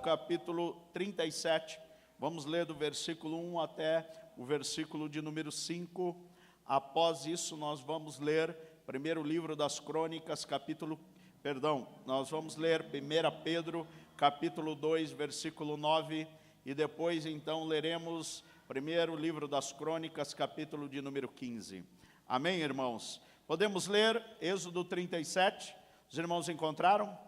capítulo 37. Vamos ler do versículo 1 até o versículo de número 5. Após isso, nós vamos ler primeiro livro das Crônicas, nós vamos ler 1 Pedro, capítulo 2, versículo 9, e depois, então, leremos primeiro livro das Crônicas, capítulo de número 15. Amém, irmãos? Podemos ler Êxodo 37? Os irmãos encontraram?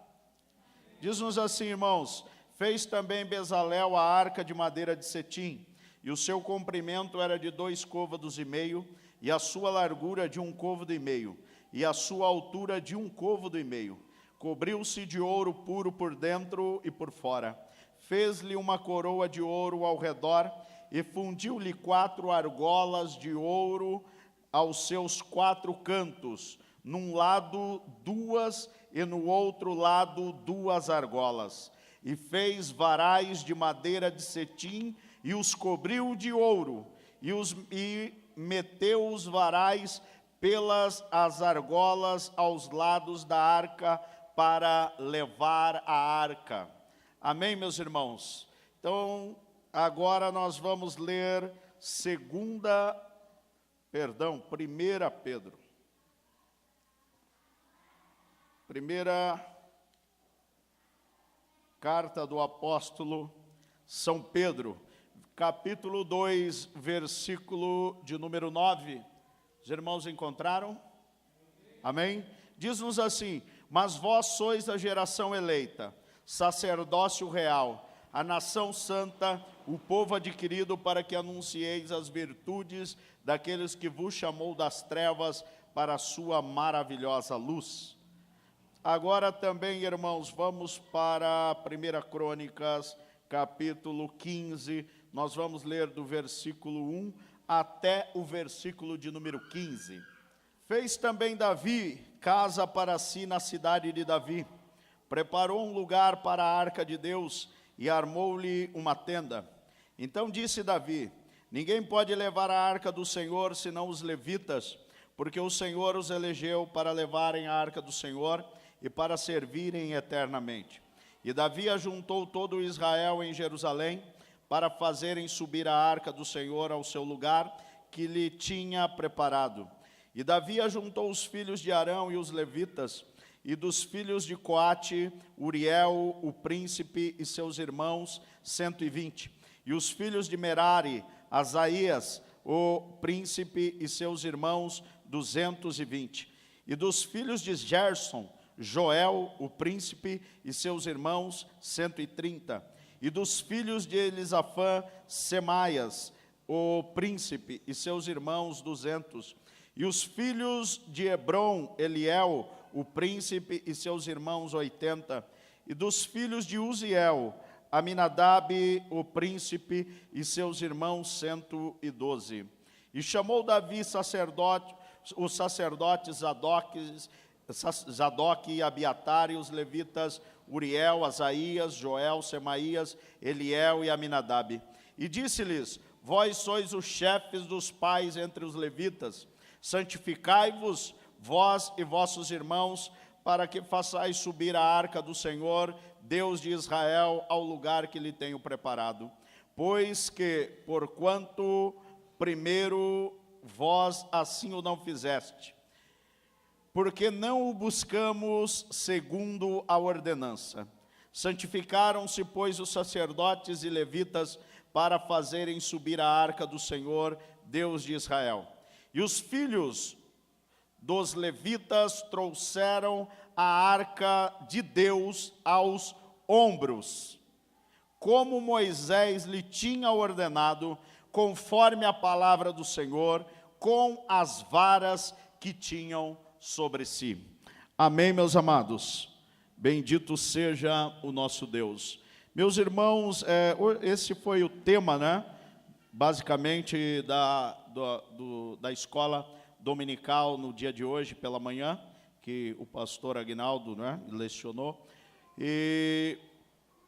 Diz-nos assim, irmãos: fez também Bezalel a arca de madeira de cetim, e o seu comprimento era de 2 côvados e meio, e a sua largura de 1 côvado e meio, e a sua altura de 1 côvado e meio. Cobriu-se de ouro puro por dentro e por fora. Fez-lhe uma coroa de ouro ao redor, e fundiu-lhe 4 argolas de ouro aos seus 4 cantos, num lado 2 e no outro lado 2 argolas. E fez varais de madeira de cetim, e os cobriu de ouro, e meteu os varais pelas as argolas aos lados da arca, para levar a arca. Amém, meus irmãos? Então, agora nós vamos ler 1 Pedro. Primeira carta do apóstolo São Pedro, capítulo 2, versículo de número 9. Os irmãos encontraram? Amém? Diz-nos assim: mas vós sois a geração eleita, sacerdócio real, a nação santa, o povo adquirido, para que anuncieis as virtudes daqueles que vos chamou das trevas para a sua maravilhosa luz. Agora também, irmãos, vamos para 1 Crônicas, capítulo 15, nós vamos ler do versículo 1 até o versículo de número 15. Fez também Davi casa para si na cidade de Davi, preparou um lugar para a arca de Deus e armou-lhe uma tenda. Então disse Davi: ninguém pode levar a arca do Senhor senão os levitas, porque o Senhor os elegeu para levarem a arca do Senhor e para servirem eternamente. E Davi ajuntou todo Israel em Jerusalém para fazerem subir a arca do Senhor ao seu lugar que lhe tinha preparado. E Davi ajuntou os filhos de Arão e os levitas, e dos filhos de Coate, Uriel, o príncipe, e seus irmãos, 120. E os filhos de Merari, Asaías, o príncipe, e seus irmãos, 220. E dos filhos de Gerson, Joel, o príncipe, e seus irmãos, 130. E dos filhos de Elisafã, Semaias, o príncipe, e seus irmãos, 200. E os filhos de Hebron, Eliel, o príncipe, e seus irmãos, 80. E dos filhos de Uziel, Aminadab, o príncipe, e seus irmãos, 112. E chamou Davi os sacerdotes Zadoque e Abiatar, e os levitas Uriel, Asaías, Joel, Semaías, Eliel e Aminadab. E disse-lhes: vós sois os chefes dos pais entre os levitas, santificai-vos, vós e vossos irmãos, para que façais subir a arca do Senhor, Deus de Israel, ao lugar que lhe tenho preparado. Pois que, porquanto primeiro vós assim o não fizeste, porque não o buscamos segundo a ordenança. Santificaram-se, pois, os sacerdotes e levitas para fazerem subir a arca do Senhor, Deus de Israel. E os filhos dos levitas trouxeram a arca de Deus aos ombros, como Moisés lhe tinha ordenado, conforme a palavra do Senhor, com as varas que tinham sobre si. Amém, meus amados? Bendito seja o nosso Deus. Meus irmãos, esse foi o tema, né? Basicamente da escola dominical no dia de hoje, pela manhã, que o pastor Aguinaldo, né, lecionou. E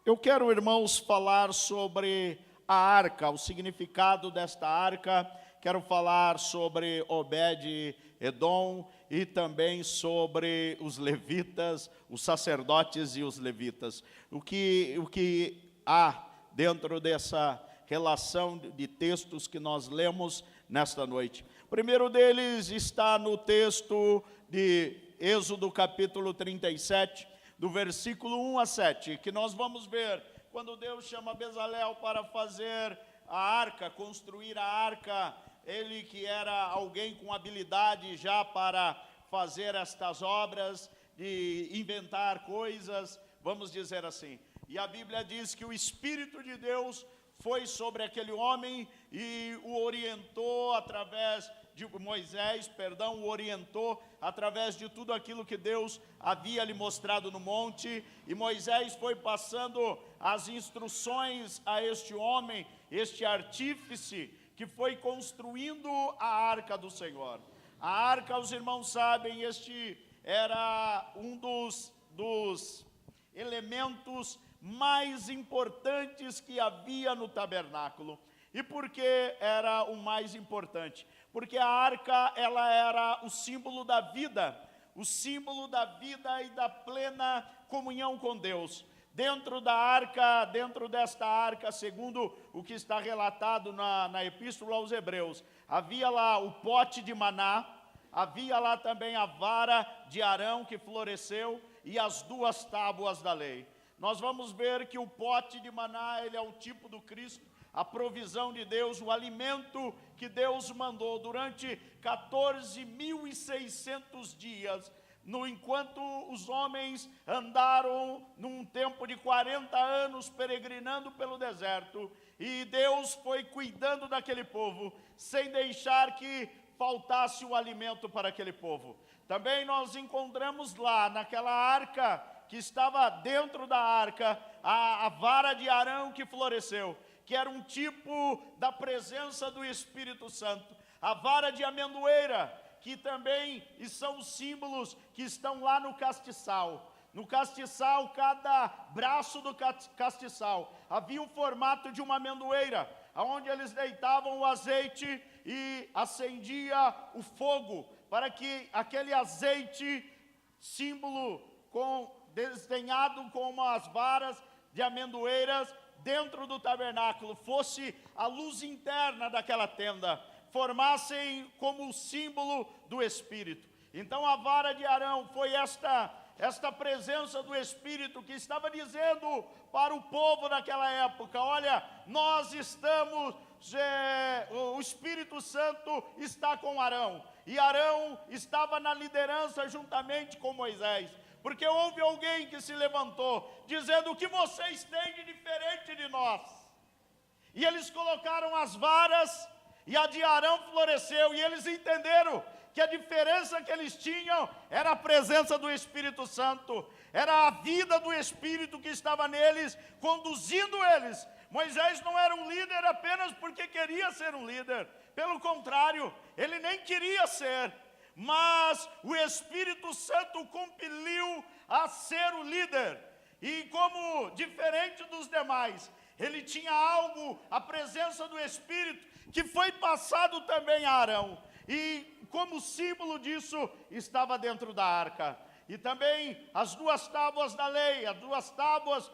eu quero, irmãos, falar sobre a arca, o significado desta arca. Quero falar sobre Obed-Edom e também sobre os levitas, os sacerdotes e os levitas. O que há dentro dessa relação de textos que nós lemos nesta noite. O primeiro deles está no texto de Êxodo capítulo 37, do versículo 1 a 7, que nós vamos ver quando Deus chama Bezalel para fazer a arca, construir a arca, ele que era alguém com habilidade já para fazer estas obras, de inventar coisas, vamos dizer assim. E a Bíblia diz que o Espírito de Deus foi sobre aquele homem e o orientou através de Moisés, o orientou através de tudo aquilo que Deus havia lhe mostrado no monte, e Moisés foi passando as instruções a este homem, este artífice, que foi construindo a arca do Senhor. A arca, os irmãos sabem, este era um dos elementos mais importantes que havia no tabernáculo. E por que era o mais importante? Porque a arca, ela era o símbolo da vida e da plena comunhão com Deus. Dentro desta arca, segundo o que está relatado na Epístola aos Hebreus, havia lá o pote de maná, havia lá também a vara de Arão que floresceu e as 2 tábuas da lei. Nós vamos ver que o pote de maná, ele é o tipo do Cristo, a provisão de Deus, o alimento que Deus mandou durante 14.600 dias, enquanto os homens andaram num tempo de 40 anos peregrinando pelo deserto, e Deus foi cuidando daquele povo, sem deixar que faltasse o alimento para aquele povo. Também nós encontramos lá, naquela arca, que estava dentro da arca, a vara de Arão que floresceu, que era um tipo da presença do Espírito Santo. A vara de amendoeira, que também são os símbolos que estão lá no castiçal. No castiçal, cada braço do castiçal havia um formato de uma amendoeira, onde eles deitavam o azeite e acendia o fogo, para que aquele azeite, símbolo desenhado com as varas de amendoeiras dentro do tabernáculo, fosse a luz interna daquela tenda, formassem como o símbolo do Espírito. Então a vara de Arão foi esta presença do Espírito que estava dizendo para o povo daquela época: olha, nós estamos, o Espírito Santo está com Arão, e Arão estava na liderança juntamente com Moisés, porque houve alguém que se levantou, dizendo: o que vocês têm de diferente de nós? E eles colocaram as varas, e a de Arão floresceu, e eles entenderam que a diferença que eles tinham era a presença do Espírito Santo, era a vida do Espírito que estava neles, conduzindo eles. Moisés não era um líder apenas porque queria ser um líder, pelo contrário, ele nem queria ser, mas o Espírito Santo o compeliu a ser o líder, e como diferente dos demais, ele tinha algo, a presença do Espírito, que foi passado também a Arão, e como símbolo disso, estava dentro da arca. E também as 2 tábuas da lei, as 2 tábuas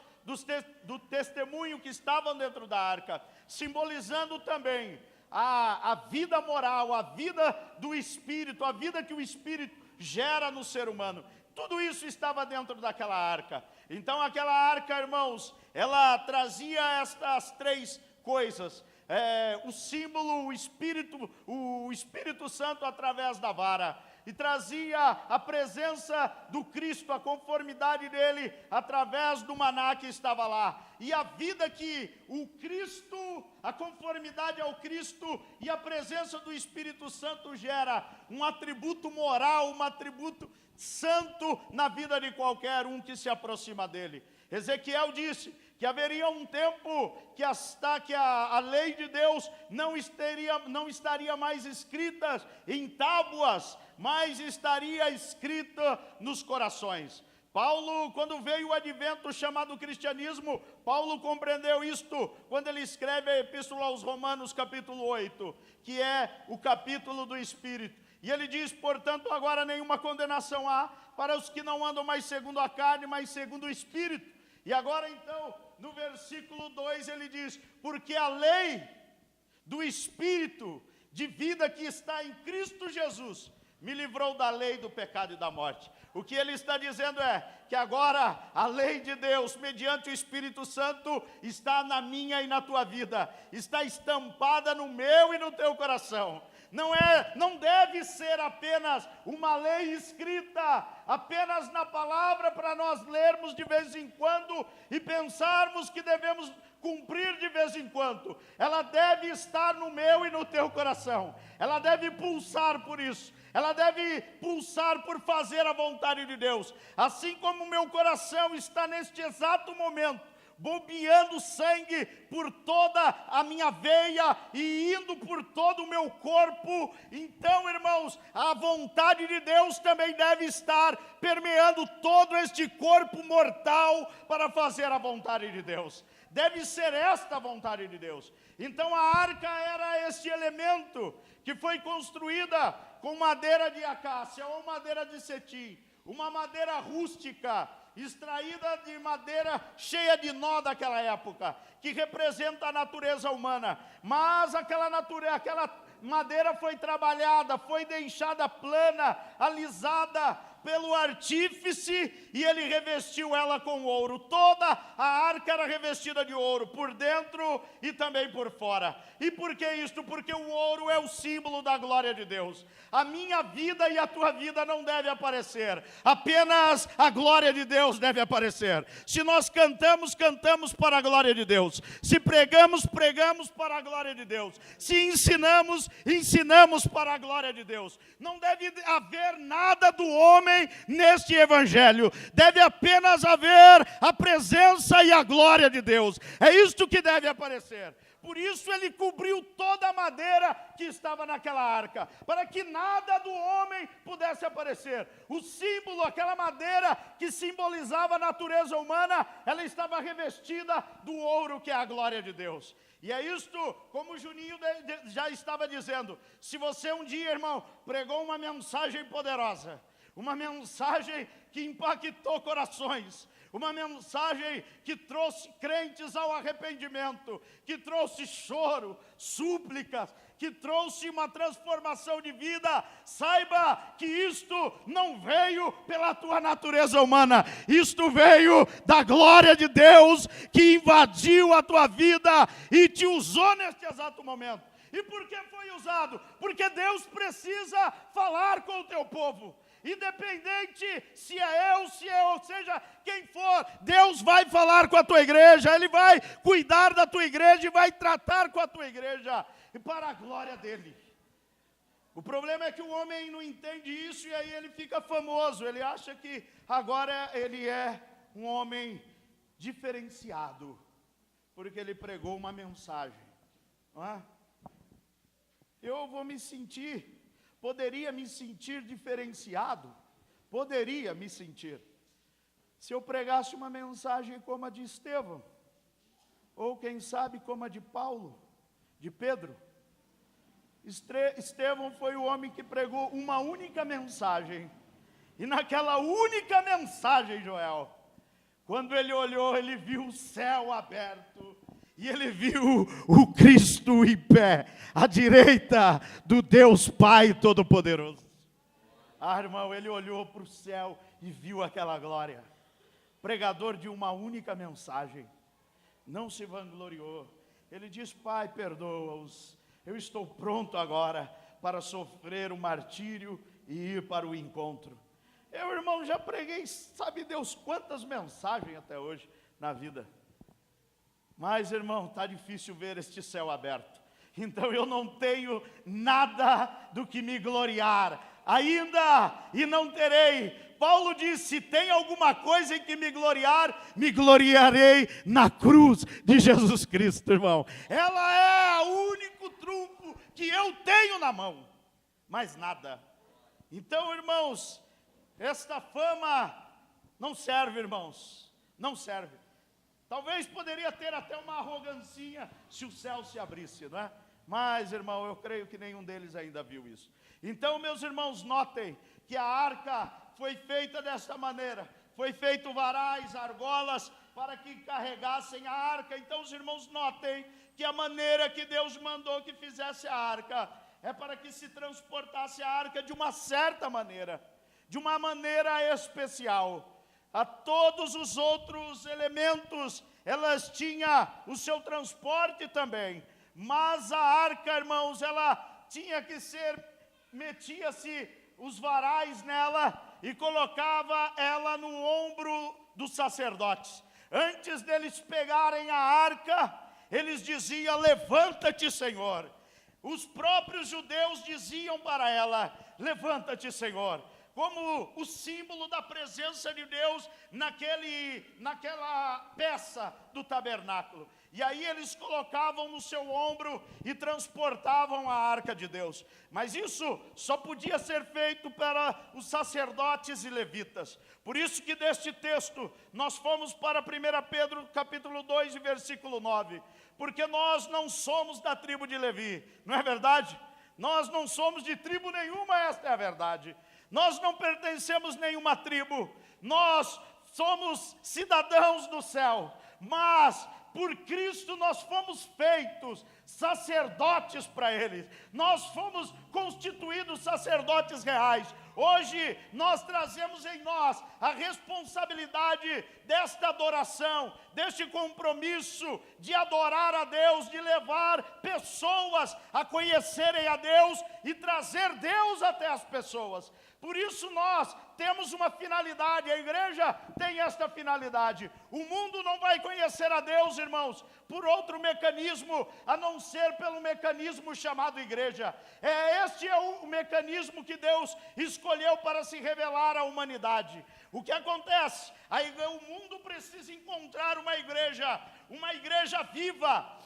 do testemunho que estavam dentro da arca, simbolizando também a vida moral, a vida do Espírito, a vida que o Espírito gera no ser humano. Tudo isso estava dentro daquela arca. Então aquela arca, irmãos, ela trazia estas 3 coisas. O símbolo, o Espírito Santo através da vara, e trazia a presença do Cristo, a conformidade dele através do maná que estava lá, e a vida que o Cristo, a conformidade ao Cristo e a presença do Espírito Santo gera, um atributo moral, um atributo santo na vida de qualquer um que se aproxima dele. Ezequiel disse que haveria um tempo que a lei de Deus não estaria mais escrita em tábuas, mas estaria escrita nos corações. Paulo, quando veio o advento chamado cristianismo, Paulo compreendeu isto quando ele escreve a Epístola aos Romanos, capítulo 8, que é o capítulo do Espírito. E ele diz: portanto, agora nenhuma condenação há para os que não andam mais segundo a carne, mas segundo o Espírito. E agora então, no versículo 2 ele diz: porque a lei do Espírito de vida que está em Cristo Jesus me livrou da lei do pecado e da morte. O que ele está dizendo é que agora a lei de Deus, mediante o Espírito Santo, está na minha e na tua vida, está estampada no meu e no teu coração. Não deve ser apenas uma lei escrita, apenas na palavra para nós lermos de vez em quando e pensarmos que devemos cumprir de vez em quando. Ela deve estar no meu e no teu coração. Ela deve pulsar por isso. Ela deve pulsar por fazer a vontade de Deus. Assim como o meu coração está neste exato momento bombeando sangue por toda a minha veia e indo por todo o meu corpo, então, irmãos, a vontade de Deus também deve estar permeando todo este corpo mortal para fazer a vontade de Deus. Deve ser esta a vontade de Deus. Então a arca era este elemento que foi construída com madeira de acácia ou madeira de cetim, uma madeira rústica, extraída de madeira cheia de nó daquela época, que representa a natureza humana. Mas aquela madeira foi trabalhada, foi deixada plana, alisada pelo artífice, e ele revestiu ela com ouro. Toda a arca era revestida de ouro, por dentro e também por fora. E por que isto? Porque o ouro é o símbolo da glória de Deus. A minha vida e a tua vida não deve aparecer, apenas a glória de Deus deve aparecer. Se nós cantamos, cantamos para a glória de Deus. Se pregamos, pregamos para a glória de Deus. Se ensinamos, ensinamos para a glória de Deus. Não deve haver nada do homem neste evangelho, deve apenas haver a presença e a glória de Deus. É isto que deve aparecer. Por isso ele cobriu toda a madeira que estava naquela arca, para que nada do homem pudesse aparecer. O símbolo, aquela madeira que simbolizava a natureza humana, ela estava revestida do ouro que é a glória de Deus. E é isto, como o Juninho já estava dizendo, se você um dia, irmão, pregou uma mensagem poderosa, uma mensagem que impactou corações, uma mensagem que trouxe crentes ao arrependimento, que trouxe choro, súplicas, que trouxe uma transformação de vida, saiba que isto não veio pela tua natureza humana, isto veio da glória de Deus, que invadiu a tua vida e te usou neste exato momento. E por que foi usado? Porque Deus precisa falar com o teu povo. Independente se é eu, ou seja, quem for, Deus vai falar com a tua igreja, Ele vai cuidar da tua igreja e vai tratar com a tua igreja, e para a glória dEle. O problema é que o homem não entende isso e aí ele fica famoso, ele acha que agora ele é um homem diferenciado, porque ele pregou uma mensagem, não é? Eu vou me sentir... Poderia me sentir diferenciado, poderia me sentir, se eu pregasse uma mensagem como a de Estevão, ou quem sabe como a de Paulo, de Pedro. Estevão foi o homem que pregou uma única mensagem, e naquela única mensagem, Joel, quando ele olhou, ele viu o céu aberto, e ele viu o Cristo em pé, à direita do Deus Pai Todo-Poderoso. Ah, irmão, ele olhou para o céu e viu aquela glória. Pregador de uma única mensagem, não se vangloriou. Ele diz: Pai, perdoa-os, eu estou pronto agora para sofrer o martírio e ir para o encontro. Eu, irmão, já preguei, sabe Deus quantas mensagens até hoje na vida. Mas, irmão, está difícil ver este céu aberto. Então eu não tenho nada do que me gloriar, ainda, e não terei. Paulo disse: se tem alguma coisa em que me gloriarei na cruz de Jesus Cristo, irmão. Ela é o único trunfo que eu tenho na mão, mais nada. Então, irmãos, esta fama não serve, irmãos, não serve. Talvez poderia ter até uma arrogancinha se o céu se abrisse, não é? Mas, irmão, eu creio que nenhum deles ainda viu isso. Então, meus irmãos, notem que a arca foi feita desta maneira. Foi feito varais, argolas, para que carregassem a arca. Então os irmãos notem que a maneira que Deus mandou que fizesse a arca é para que se transportasse a arca de uma certa maneira, de uma maneira especial. A todos os outros elementos, elas tinham o seu transporte também, mas a arca, irmãos, ela tinha que ser, metia-se os varais nela e colocava ela no ombro dos sacerdotes. Antes deles pegarem a arca, eles diziam: levanta-te, Senhor. Os próprios judeus diziam para ela: levanta-te, Senhor, como o símbolo da presença de Deus naquela peça do tabernáculo. E aí eles colocavam no seu ombro e transportavam a arca de Deus. Mas isso só podia ser feito para os sacerdotes e levitas. Por isso que deste texto nós fomos para 1 Pedro capítulo 2 e versículo 9. Porque nós não somos da tribo de Levi, não é verdade? Nós não somos de tribo nenhuma, esta é a verdade. Nós não pertencemos a nenhuma tribo, nós somos cidadãos do céu, mas por Cristo nós fomos feitos sacerdotes para Ele, nós fomos constituídos sacerdotes reais. Hoje nós trazemos em nós a responsabilidade desta adoração, deste compromisso de adorar a Deus, de levar pessoas a conhecerem a Deus e trazer Deus até as pessoas. Por isso nós temos uma finalidade, a igreja tem esta finalidade. O mundo não vai conhecer a Deus, irmãos, por outro mecanismo, a não ser pelo mecanismo chamado igreja. Este é o mecanismo que Deus escolheu para se revelar à humanidade. O que acontece? O mundo precisa encontrar uma igreja viva,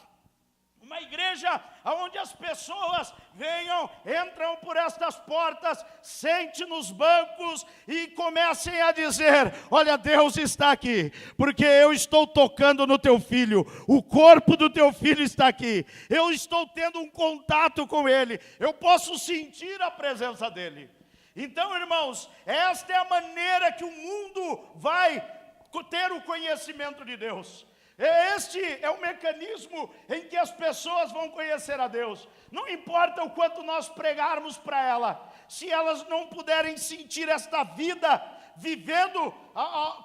uma igreja onde as pessoas entram por estas portas, sentem nos bancos e comecem a dizer: olha, Deus está aqui, porque eu estou tocando no teu filho, o corpo do teu filho está aqui, eu estou tendo um contato com ele, eu posso sentir a presença dele. Então, irmãos, esta é a maneira que o mundo vai ter o conhecimento de Deus. Este é o mecanismo em que as pessoas vão conhecer a Deus. Não importa o quanto nós pregarmos para ela, se elas não puderem sentir esta vida, vivendo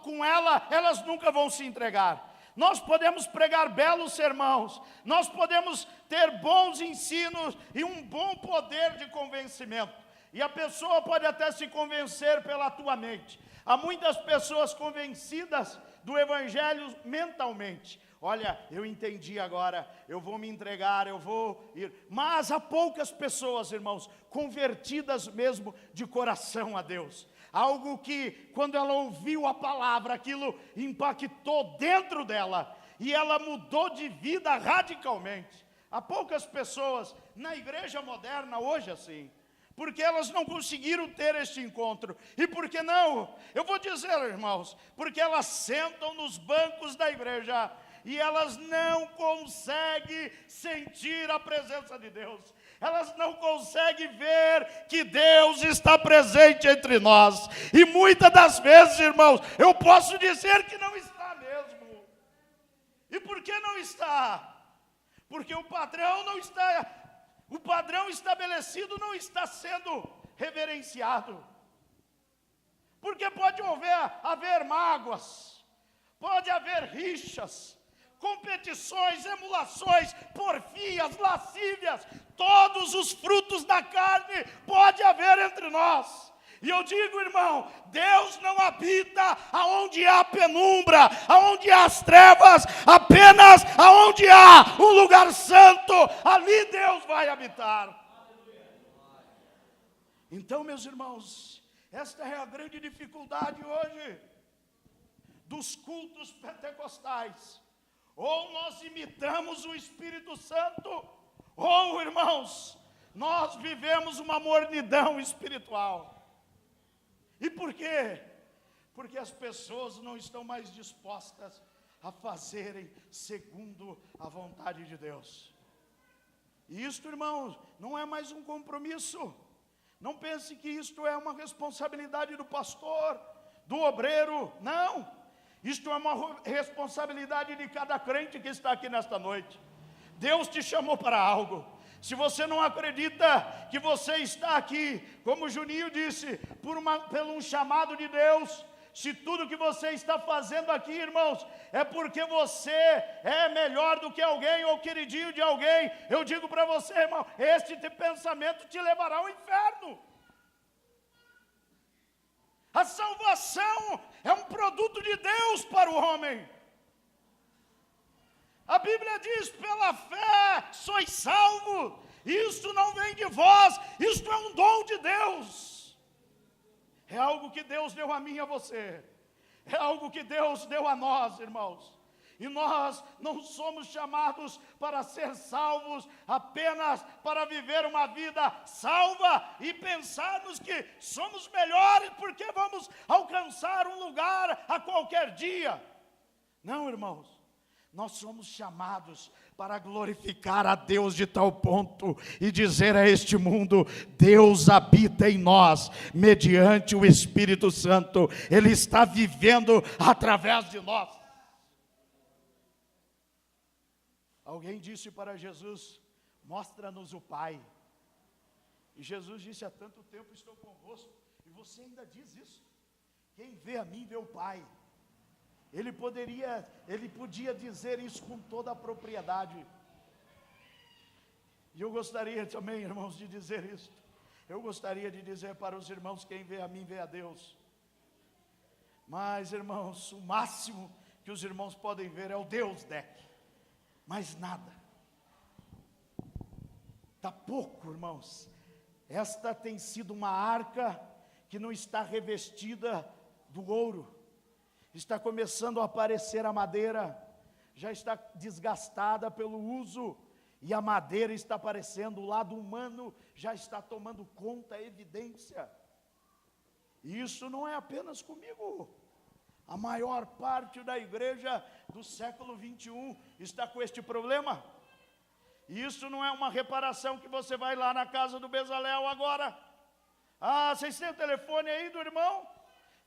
com ela, elas nunca vão se entregar. Nós podemos pregar belos sermãos, nós podemos ter bons ensinos e um bom poder de convencimento. E a pessoa pode até se convencer pela tua mente. Há muitas pessoas convencidas do evangelho mentalmente. Olha, eu entendi agora, eu vou me entregar, eu vou ir. Mas há poucas pessoas, irmãos, convertidas mesmo de coração a Deus. Algo que, quando ela ouviu a palavra, aquilo impactou dentro dela. E ela mudou de vida radicalmente. Há poucas pessoas na igreja moderna hoje assim. Porque elas não conseguiram ter este encontro. E por que não? Eu vou dizer, irmãos, porque elas sentam nos bancos da igreja e elas não conseguem sentir a presença de Deus. Elas não conseguem ver que Deus está presente entre nós. E muitas das vezes, irmãos, eu posso dizer que não está mesmo. E por que não está? Porque o padrão não está... O padrão estabelecido não está sendo reverenciado. Porque pode haver mágoas, pode haver rixas, competições, emulações, porfias, lascívias, todos os frutos da carne pode haver entre nós. E eu digo, irmão, Deus não habita aonde há penumbra, aonde há as trevas, apenas aonde há um lugar santo, ali Deus vai habitar. Então, meus irmãos, esta é a grande dificuldade hoje dos cultos pentecostais. Ou nós imitamos o Espírito Santo, ou, irmãos, nós vivemos uma mornidão espiritual. E por quê? Porque as pessoas não estão mais dispostas a fazerem segundo a vontade de Deus. E isto, irmãos, não é mais um compromisso. Não pense que isto é uma responsabilidade do pastor, do obreiro. Não. Isto é uma responsabilidade de cada crente que está aqui nesta noite. Deus te chamou para algo. Se você não acredita que você está aqui, como o Juninho disse, por um chamado de Deus, se tudo que você está fazendo aqui, irmãos, é porque você é melhor do que alguém ou queridinho de alguém, eu digo para você, irmão, este pensamento te levará ao inferno. A salvação é um produto de Deus para o homem. A Bíblia diz, pela fé sois salvos. Isso não vem de vós, isto é um dom de Deus. É algo que Deus deu a mim e a você. É algo que Deus deu a nós, irmãos. E nós não somos chamados para ser salvos apenas para viver uma vida salva e pensarmos que somos melhores porque vamos alcançar um lugar a qualquer dia. Não, irmãos. Nós somos chamados para glorificar a Deus de tal ponto e dizer a este mundo, Deus habita em nós, mediante o Espírito Santo, Ele está vivendo através de nós. Alguém disse para Jesus, mostra-nos o Pai. E Jesus disse, há tanto tempo estou convosco, e você ainda diz isso. Quem vê a mim vê o Pai. Ele podia dizer isso com toda a propriedade. E eu gostaria também, irmãos, de dizer isso. Eu gostaria de dizer para os irmãos, quem vê a mim, vê a Deus. Mas, irmãos, o máximo que os irmãos podem ver é o Deus Deck. Mais nada. Está pouco, irmãos. Esta tem sido uma arca que não está revestida do ouro. Está começando a aparecer a madeira, já está desgastada pelo uso, e a madeira está aparecendo, o lado humano já está tomando conta, evidência. E isso não é apenas comigo. A maior parte da igreja do século 21 está com este problema. E isso não é uma reparação que você vai lá na casa do Bezalel agora. Ah, vocês têm o telefone aí do irmão?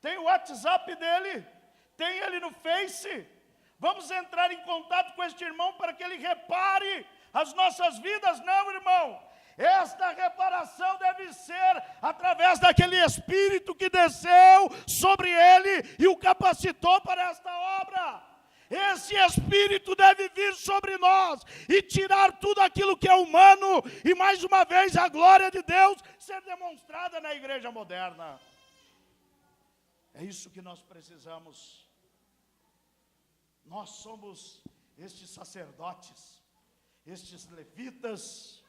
Tem o WhatsApp dele? Tem ele no Face? Vamos entrar em contato com este irmão para que ele repare as nossas vidas? Não, irmão. Esta reparação deve ser através daquele Espírito que desceu sobre ele e o capacitou para esta obra. Esse Espírito deve vir sobre nós e tirar tudo aquilo que é humano e mais uma vez a glória de Deus ser demonstrada na igreja moderna. É isso que nós precisamos. Nós somos estes sacerdotes, estes levitas,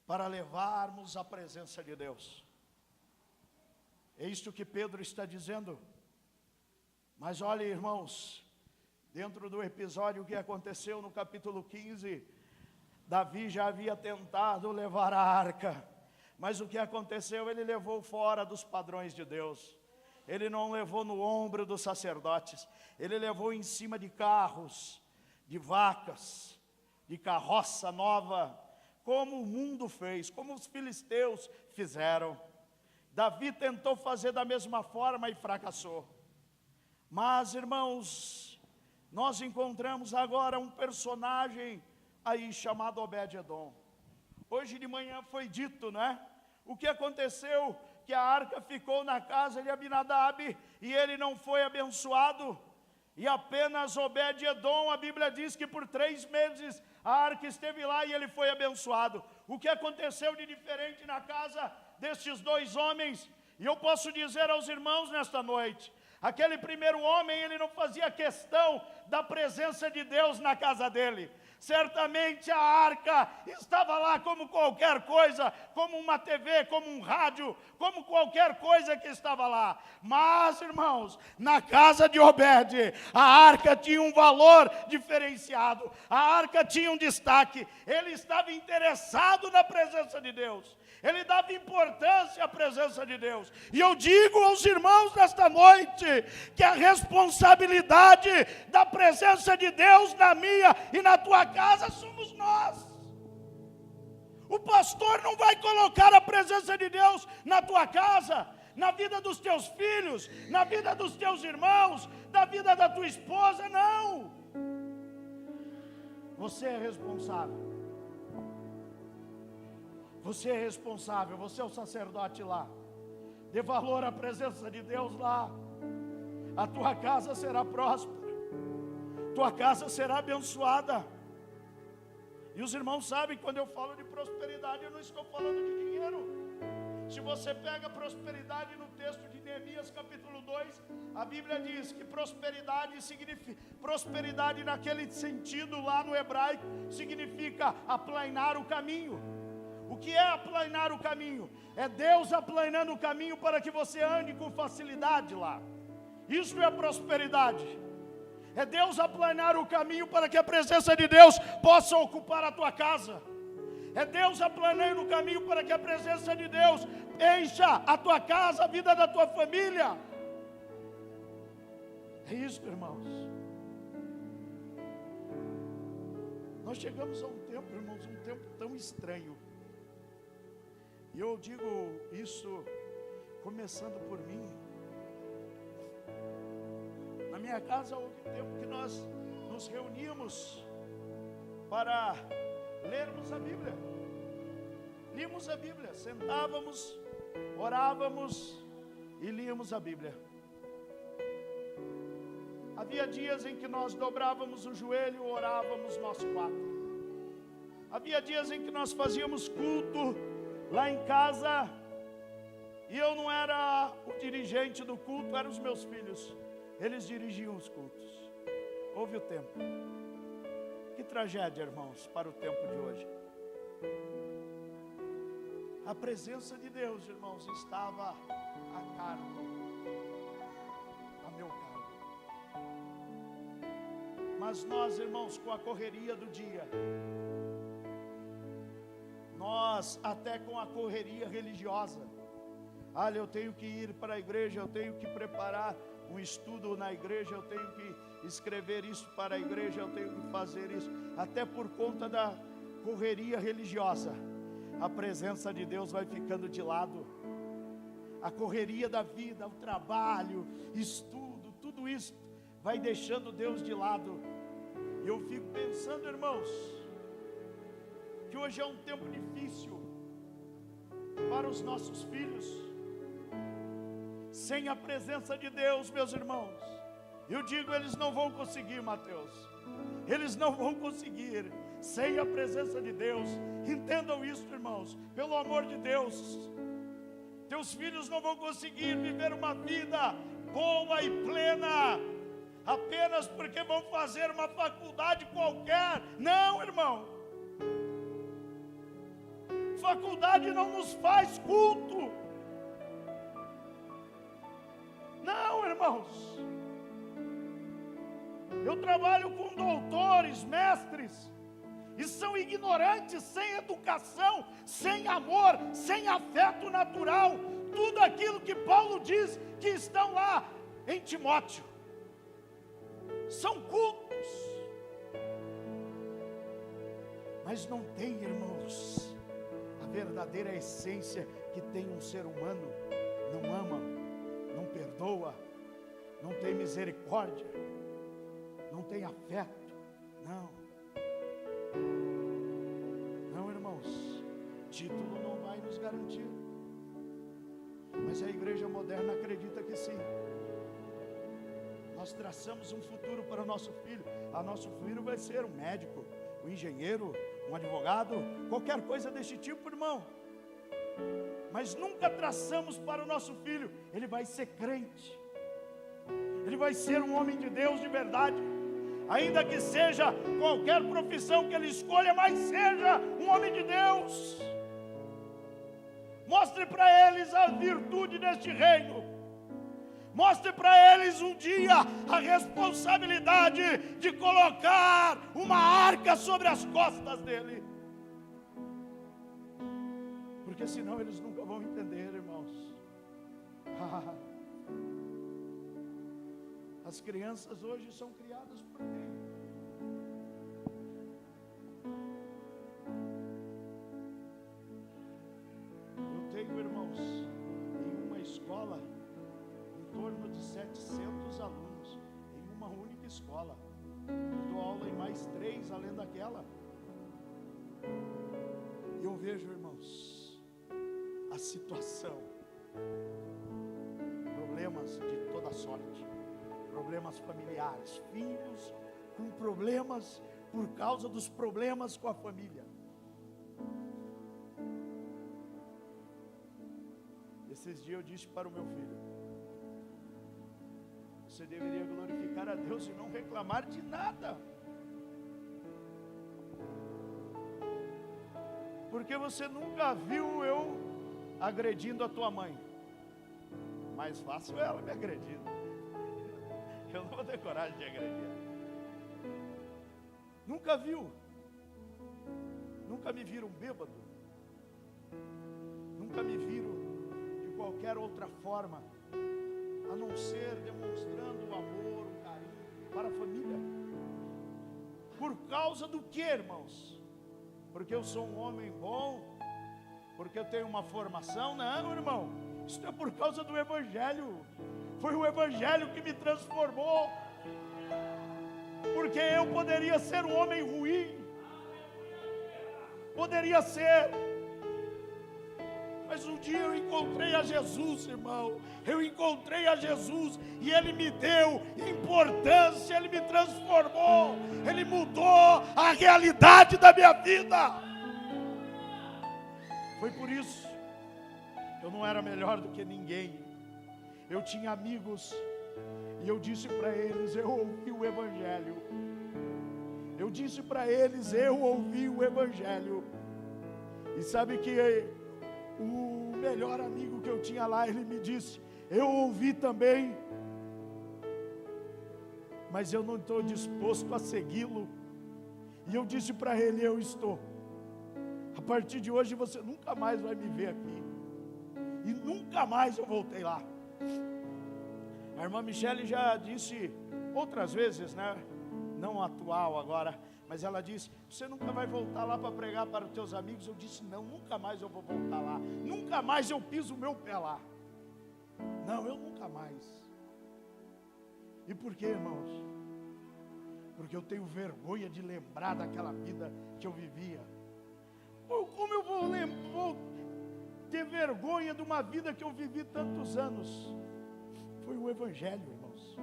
para levarmos a presença de Deus. É isto que Pedro está dizendo. Mas olha, irmãos, dentro do episódio que aconteceu no capítulo 15, Davi já havia tentado levar a arca, mas o que aconteceu? Ele levou fora dos padrões de Deus. Ele não levou no ombro dos sacerdotes, ele levou em cima de carros, de vacas, de carroça nova, como o mundo fez, como os filisteus fizeram. Davi tentou fazer da mesma forma e fracassou. Mas, irmãos, nós encontramos agora um personagem aí chamado Obed-edom. Hoje de manhã foi dito, né? O que aconteceu? Que a arca ficou na casa de Abinadab e ele não foi abençoado. E apenas Obed-edom, a Bíblia diz que por 3 meses a arca esteve lá e ele foi abençoado. O que aconteceu de diferente na casa destes 2 homens? E eu posso dizer aos irmãos nesta noite, aquele primeiro homem, ele não fazia questão da presença de Deus na casa dele. Certamente a arca estava lá como qualquer coisa, como uma TV, como um rádio, como qualquer coisa que estava lá. Mas, irmãos, na casa de Obed, a arca tinha um valor diferenciado, a arca tinha um destaque, ele estava interessado na presença de Deus. Ele dava importância à presença de Deus. E eu digo aos irmãos nesta noite, que a responsabilidade da presença de Deus na minha e na tua casa somos nós. O pastor não vai colocar a presença de Deus na tua casa. na vida dos teus filhos, na vida dos teus irmãos, na vida da tua esposa, não. Você é responsável. Você é responsável, você é o sacerdote lá. Dê valor à presença de Deus lá. A tua casa será próspera. Tua casa será abençoada. E os irmãos sabem, quando eu falo de prosperidade, eu não estou falando de dinheiro. Se você pega prosperidade no texto de Neemias capítulo 2, a Bíblia diz que prosperidade significa, prosperidade naquele sentido lá no hebraico, significa aplanar o caminho. O que é aplanar o caminho? É Deus aplanando o caminho para que você ande com facilidade lá. Isso é prosperidade. É Deus aplanar o caminho para que a presença de Deus possa ocupar a tua casa. É Deus aplanando o caminho para que a presença de Deus encha a tua casa, a vida da tua família. É isso, irmãos. Nós chegamos a um tempo, irmãos, um tempo tão estranho. E eu digo isso começando por mim. Na minha casa houve tempo que nós nos reuníamos para lermos a Bíblia. Líamos a Bíblia, sentávamos, orávamos e líamos a Bíblia. Havia dias em que nós dobrávamos o joelho, orávamos nós quatro. Havia dias em que nós fazíamos culto lá em casa, e eu não era o dirigente do culto, eram os meus filhos. Eles dirigiam os cultos. Houve o tempo. Que tragédia, irmãos, para o tempo de hoje. A presença de Deus, irmãos, estava a cargo, a meu cargo. Mas nós, irmãos, com a correria do dia, nós até com a correria religiosa, olha, eu tenho que ir para a igreja, eu tenho que preparar um estudo na igreja, eu tenho que escrever isso para a igreja, eu tenho que fazer isso, até por conta da correria religiosa, a presença de Deus vai ficando de lado. A correria da vida, o trabalho, estudo, tudo isso vai deixando Deus de lado. E eu fico pensando, irmãos, que hoje é um tempo difícil para os nossos filhos. Sem a presença de Deus, meus irmãos, eu digo, eles não vão conseguir, Mateus. Eles não vão conseguir. Sem a presença de Deus. Entendam isso, irmãos, pelo amor de Deus. Teus filhos não vão conseguir viver uma vida boa e plena apenas porque vão fazer uma faculdade qualquer. Não, irmão. Faculdade não nos faz culto. Não, irmãos. Eu trabalho com doutores, mestres, e são ignorantes, sem educação, sem amor, sem afeto natural. Tudo aquilo que Paulo diz que estão lá em Timóteo. São cultos. Mas não tem, irmãos, a verdadeira essência que tem um ser humano. Não ama, não perdoa, não tem misericórdia, não tem afeto. Não, irmãos, título não vai nos garantir. Mas a igreja moderna acredita que sim. Nós traçamos um futuro para o nosso filho. A nosso filho vai ser um médico, um engenheiro, um advogado, qualquer coisa desse tipo, irmão. Mas nunca traçamos para o nosso filho, ele vai ser crente, ele vai ser um homem de Deus de verdade. Ainda que seja qualquer profissão que ele escolha, mas seja um homem de Deus. Mostre para eles a virtude deste reino. Mostre para eles um dia a responsabilidade de colocar uma arca sobre as costas dele. Porque senão eles nunca vão entender, irmãos. As crianças hoje são criadas por quem? Eu tenho, irmãos, em uma escola 700 alunos em uma única escola. Eu dou aula em mais 3 além daquela. E eu vejo, irmãos, a situação, problemas de toda sorte, problemas familiares, filhos com problemas por causa dos problemas com a família. Esses dias eu disse para o meu filho: você deveria glorificar a Deus e não reclamar de nada, porque você nunca viu eu agredindo a tua mãe. Mais fácil ela me agredindo. Eu não vou ter coragem de agredir. Nunca viu. Nunca me viram bêbado. Nunca me viram de qualquer outra forma, a não ser demonstrando o amor, o carinho para a família. Por causa do que, irmãos? Porque eu sou um homem bom? Porque eu tenho uma formação? Não, irmão. Isso é por causa do Evangelho. Foi o Evangelho que me transformou. Porque eu poderia ser um homem ruim. Poderia ser. Mas um dia eu encontrei a Jesus, irmão. Eu encontrei a Jesus e Ele me deu importância. Ele me transformou. Ele mudou a realidade da minha vida. Foi por isso. Eu não era melhor do que ninguém. Eu tinha amigos e eu disse para eles: eu ouvi o Evangelho. Eu disse para eles: eu ouvi o Evangelho. E sabe que o melhor amigo que eu tinha lá, ele me disse: eu ouvi também, mas eu não estou disposto a segui-lo. E eu disse para ele: eu estou. A partir de hoje você nunca mais vai me ver aqui. E nunca mais eu voltei lá. A irmã Michele já disse outras vezes, né? Não atual agora, mas ela disse: você nunca vai voltar lá para pregar para os teus amigos? Eu disse: não, nunca mais eu vou voltar lá. Nunca mais eu piso o meu pé lá. Não, eu nunca mais. E por quê, irmãos? Porque eu tenho vergonha de lembrar daquela vida que eu vivia. Como eu vou ter vergonha de uma vida que eu vivi tantos anos? Foi o Evangelho, irmãos.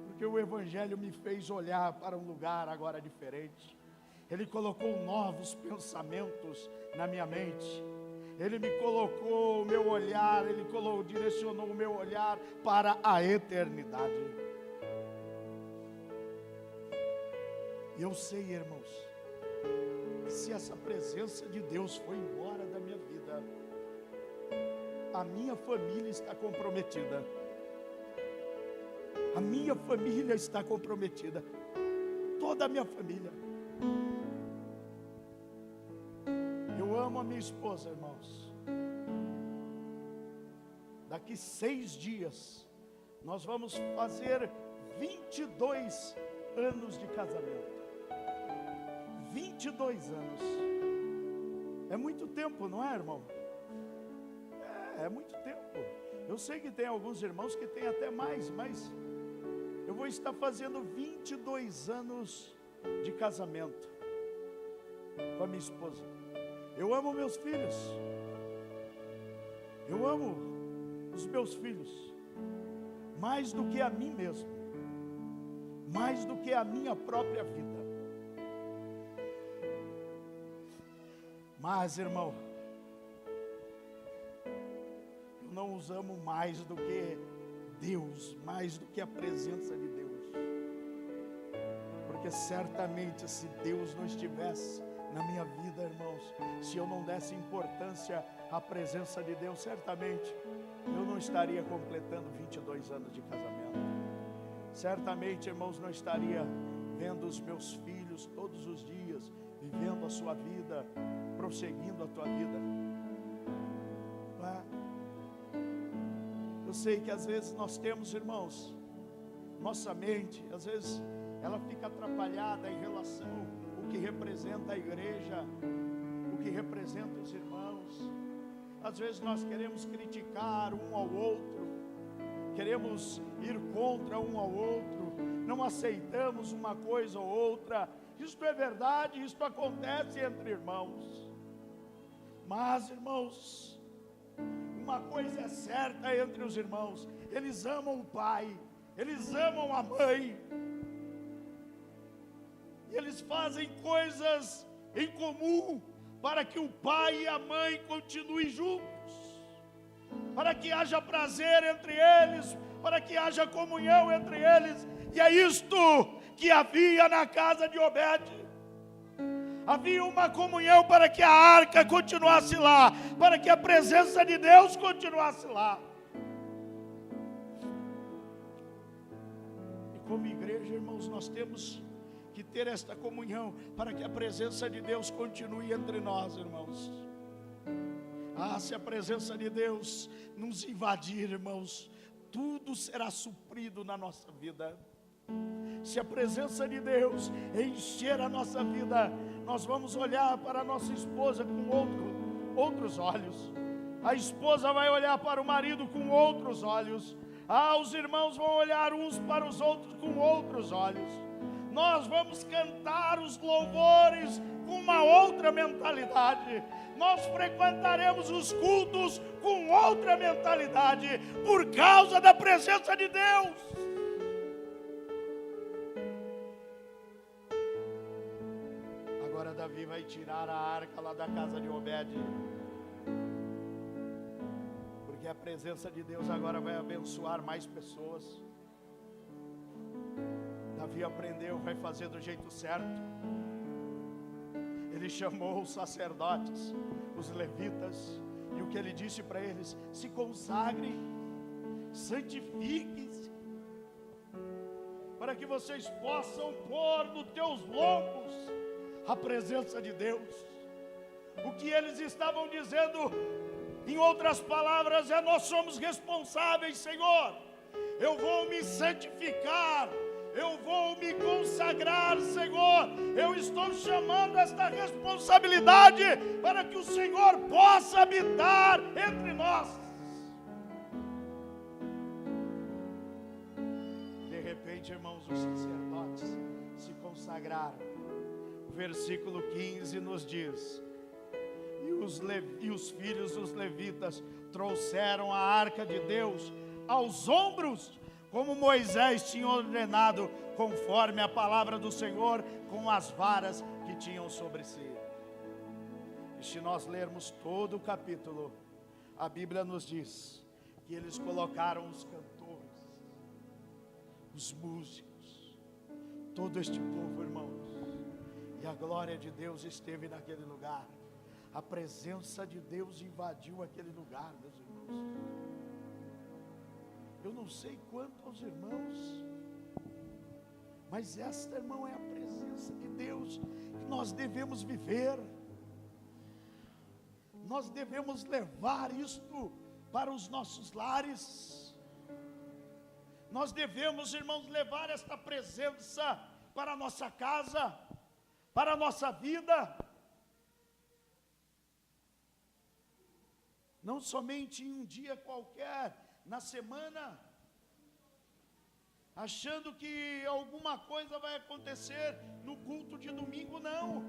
Porque o Evangelho me fez olhar para um lugar agora diferente. Ele colocou novos pensamentos na minha mente. Ele me colocou o meu olhar, Ele direcionou o meu olhar para a eternidade. E eu sei, irmãos, que se essa presença de Deus foi embora da minha vida, a minha família está comprometida. A minha família está comprometida. Toda a minha família. Eu amo a minha esposa, irmãos. Daqui 6 dias, nós vamos fazer 22 anos de casamento. 22 anos. É muito tempo, não é, irmão? É muito tempo. Eu sei que tem alguns irmãos que têm até mais, mas eu vou estar fazendo 22 anos de casamento com a minha esposa. Eu amo meus filhos. Eu amo os meus filhos mais do que a mim mesmo, mais do que a minha própria vida. Mas, irmão, eu não os amo mais do que Deus, mais do que a presença de Deus. Porque certamente, se Deus não estivesse na minha vida, irmãos, se eu não desse importância à presença de Deus, certamente eu não estaria completando 22 anos de casamento. Certamente, irmãos, não estaria vendo os meus filhos todos os dias, vivendo a sua vida, prosseguindo a tua vida. Não é? Eu sei que às vezes nós temos, irmãos, nossa mente, às vezes ela fica atrapalhada em relação ao que representa a igreja, o que representa os irmãos. Às vezes nós queremos criticar um ao outro, queremos ir contra um ao outro, não aceitamos uma coisa ou outra. Isto é verdade, isto acontece entre irmãos. Mas, irmãos, uma coisa é certa entre os irmãos: eles amam o pai, eles amam a mãe, e eles fazem coisas em comum para que o pai e a mãe continuem juntos, para que haja prazer entre eles, para que haja comunhão entre eles. E é isto que havia na casa de Obed. Havia uma comunhão para que a arca continuasse lá, para que a presença de Deus continuasse lá. E como igreja, irmãos, nós temos que ter esta comunhão para que a presença de Deus continue entre nós, irmãos. Se a presença de Deus nos invadir, irmãos, tudo será suprido na nossa vida. Se a presença de Deus encher a nossa vida, nós vamos olhar para a nossa esposa com outros olhos. A esposa vai olhar para o marido com outros olhos. Os irmãos vão olhar uns para os outros com outros olhos. Nós vamos cantar os louvores com uma outra mentalidade. Nós frequentaremos os cultos com outra mentalidade, por causa da presença de Deus. Agora Davi vai tirar a arca lá da casa de Obed, porque a presença de Deus agora vai abençoar mais pessoas. Davi aprendeu, vai fazer do jeito certo. Ele chamou os sacerdotes, os levitas, e o que ele disse para eles: se consagrem, santifiquem-se, para que vocês possam pôr nos teus lombos a presença de Deus. O que eles estavam dizendo, em outras palavras, é: nós somos responsáveis, Senhor. Eu vou me santificar, eu vou me consagrar, Senhor. Eu estou chamando esta responsabilidade para que o Senhor possa habitar entre nós. De repente, irmãos, os sacerdotes se consagraram. O versículo 15 nos diz: e os filhos dos levitas trouxeram a arca de Deus aos ombros, como Moisés tinha ordenado, conforme a palavra do Senhor, com as varas que tinham sobre si. E se nós lermos todo o capítulo, a Bíblia nos diz que eles colocaram os cantores, os músicos, todo este povo, irmãos, e a glória de Deus esteve naquele lugar. A presença de Deus invadiu aquele lugar, meus irmãos. Eu não sei quanto aos irmãos, mas esta, irmão, é a presença de Deus que nós devemos viver. Nós devemos levar isto para os nossos lares. Nós devemos, irmãos, levar esta presença para a nossa casa, para a nossa vida. Não somente em um dia qualquer, na semana, achando que alguma coisa vai acontecer no culto de domingo, não.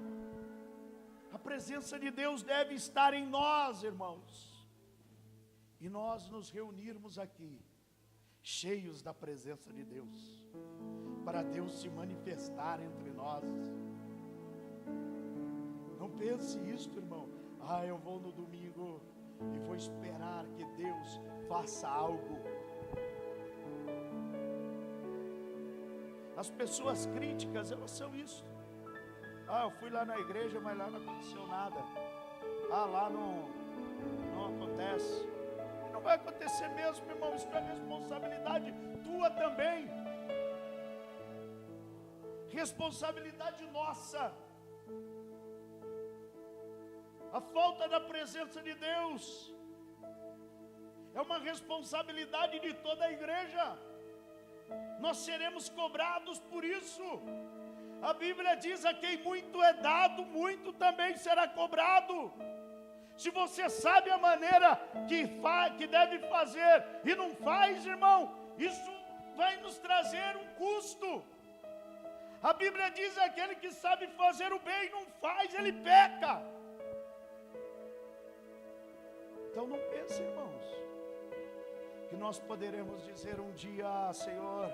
A presença de Deus deve estar em nós, irmãos, e nós nos reunirmos aqui, cheios da presença de Deus, para Deus se manifestar entre nós. Não pense isto, irmão: eu vou no domingo e vou esperar que Deus faça algo. As pessoas críticas, elas são isso. Eu fui lá na igreja, mas lá não aconteceu nada. Lá não acontece. E não vai acontecer mesmo, irmão. Isso é responsabilidade tua também. Responsabilidade nossa. A falta da presença de Deus é uma responsabilidade de toda a igreja. Nós seremos cobrados por isso. A Bíblia diz: a quem muito é dado, muito também será cobrado. Se você sabe a maneira que deve fazer e não faz, irmão, Isso vai nos trazer um custo. A Bíblia diz: aquele que sabe fazer o bem não faz, ele peca. Então não pense, irmãos, que nós poderemos dizer um dia: Senhor,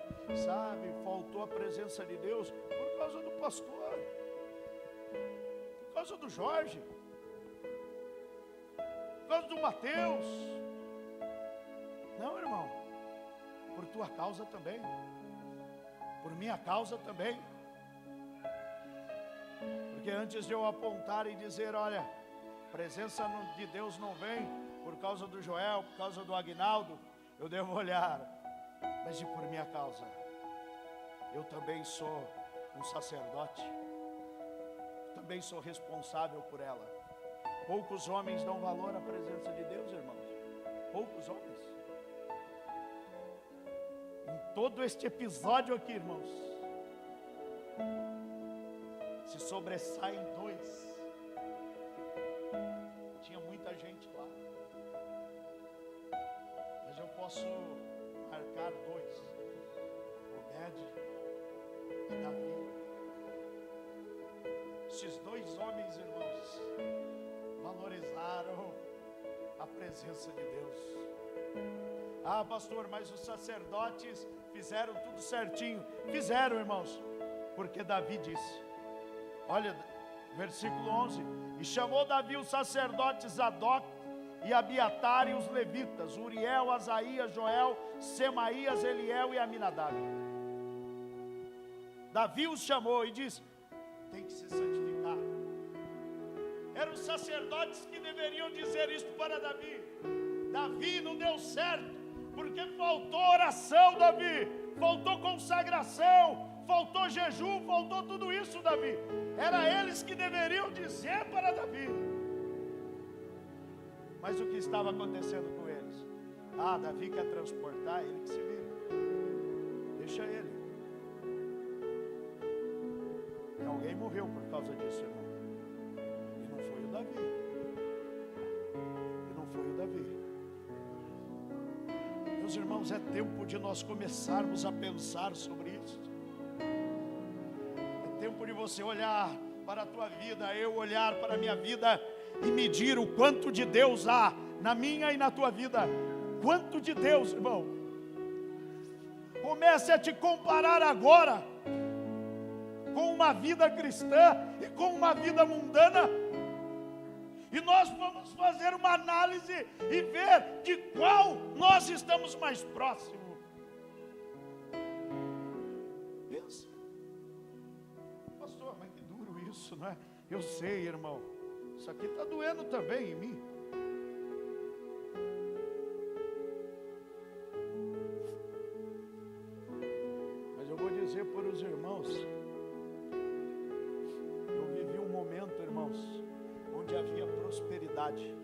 sabe, faltou a presença de Deus por causa do pastor, por causa do Jorge, por causa do Mateus. Não, irmão, por tua causa também, por minha causa também. Porque antes de eu apontar e dizer: olha, a presença de Deus não vem por causa do Joel, por causa do Aguinaldo, eu devo olhar, mas e por minha causa? Eu também sou um sacerdote, também sou responsável por ela. Poucos homens dão valor à presença de Deus, irmãos. Poucos homens. Em todo este episódio aqui, irmãos, se sobressaem dois. Tinha muita gente lá, mas eu posso marcar dois: Obed e Davi. Esses dois homens, irmãos, valorizaram a presença de Deus. Ah, pastor, mas os sacerdotes fizeram tudo certinho. Fizeram, irmãos, porque Davi disse. Olha, versículo 11: e chamou Davi os sacerdotes Zadok e Abiatar e os levitas, Uriel, Asaías, Joel, Semaías, Eliel e Aminadab. Davi os chamou e disse: tem que se santificar. Eram os sacerdotes que deveriam dizer isso para Davi. Davi, não deu certo, porque faltou oração, Davi, faltou consagração, faltou jejum, faltou tudo isso, Davi. Era eles que deveriam dizer para Davi. Mas o que estava acontecendo com eles? Ah, Davi quer transportar, ele que se vira. Deixa ele. E alguém morreu por causa disso, irmão. E não foi o Davi. E não foi o Davi. Meus irmãos, é tempo de nós começarmos a pensar sobre isso. É tempo de você olhar para a tua vida, eu olhar para a minha vida e medir o quanto de Deus há na minha e na tua vida. Quanto de Deus, irmão. Comece a te comparar agora com uma vida cristã e com uma vida mundana. E nós vamos fazer uma análise e ver de qual nós estamos mais próximos. Pensa. Pastor, mas que duro isso, não é? Eu sei, irmão. Isso aqui está doendo também em mim. Mas eu vou dizer para os irmãos, eu vivi um momento, irmãos, onde havia prosperidade.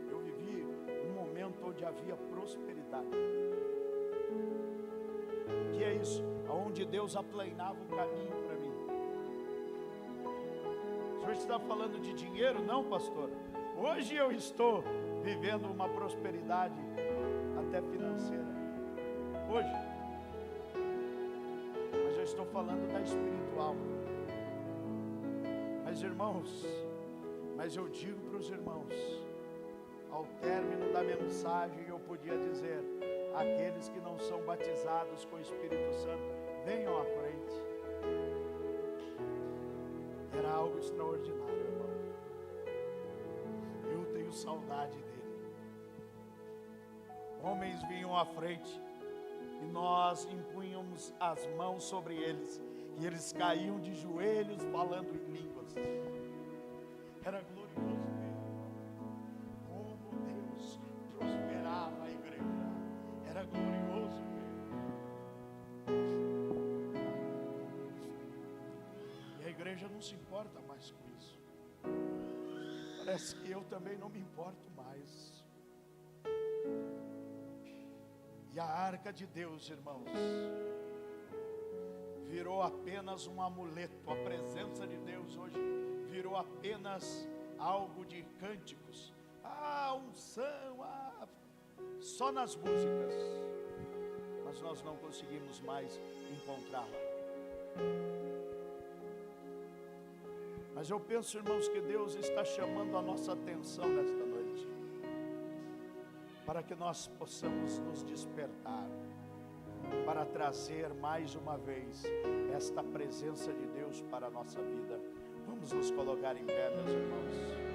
Eu vivi um momento onde havia prosperidade. O que é isso? Onde Deus aplanava um caminho para mim. O senhor está falando de dinheiro? Não, pastor. Hoje eu estou vivendo uma prosperidade até financeira. Hoje. Mas eu estou falando da espiritual. Mas irmãos, mas eu digo para os irmãos, ao término da mensagem eu podia dizer: aqueles que não são batizados com o Espírito Santo, venham à frente. Era algo extraordinário, irmão. Eu tenho saudade dele. Homens vinham à frente e nós impunhamos as mãos sobre eles e eles caíam de joelhos falando em línguas. Era glorioso ver como Deus prosperava a igreja. Era glorioso ver. E a igreja não se importa mais com isso. Parece que eu também não me importo mais. E a arca de Deus, irmãos, virou apenas um amuleto. A presença de Deus hoje virou apenas algo de cânticos. Unção, só nas músicas, mas nós não conseguimos mais encontrá-la. Mas eu penso, irmãos, que Deus está chamando a nossa atenção nesta noite, para que nós possamos nos despertar, para trazer mais uma vez esta presença de Deus para a nossa vida. Vamos nos colocar em pé, meus irmãos.